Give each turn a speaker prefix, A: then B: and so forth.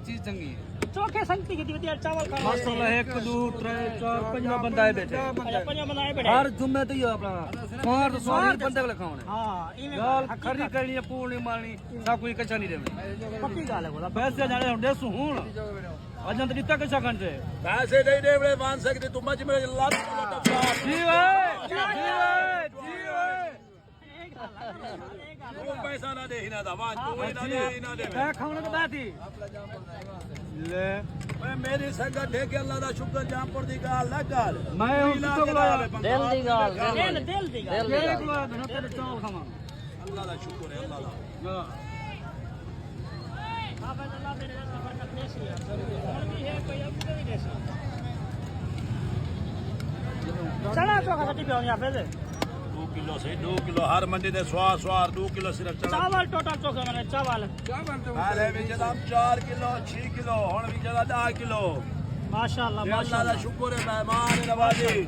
A: चीज चंगी है
B: चोखे संगती की दी चावल खा
A: माशाल्लाह 1 2 3 4 5 बंदा है बैठे
B: पंजा बनाए बैठे
A: हर जुम्मे तो यो अपना स्वार तो स्वार बंदे को लिखावने
B: हां इवें
A: गाल खरी करनी है पूर्णी मारनी सब कोई कच्चा नहीं देवे
B: पक्की गाल है बोला
A: पैसे जाने हुंदे सुहून अजन तो दिता कच्चा कंटे
C: पैसे नहीं देवड़े मान सकते तू मज मेरे लात
A: जी ओए जी ओए जी ओए
C: तू पैसा ना दे हिना दा वान तू ही ना दे हिना दे
A: क्या खाने के बाद ही ले
C: मैं मेरी संगत है कि अल्लाह दा शुक्र जामपुर दी गाल ना गाल
A: मैं हूं तो
B: दिल दी गाल दिल दी गाल
A: तेरे को ना तेरे चावल खावा
C: अल्लाह दा शुक्र है अल्लाह दा
B: हां भाई अल्लाह मेरे सफर का देसी है और भी है कोई अब भी देसी चला तो खटी पे यहां पे
C: 2 किलो से 2 किलो हर मंडी दे स्वार 2 किलो सिर्फ चला
B: चावल टोटल चोखे मैंने चावल
C: पहले भी जदाम 4 किलो 6 किलो हुन भी जदा 10 किलो
B: माशाल्लाह
C: अल्लाह दा शुक्र है मेहमान नवाजी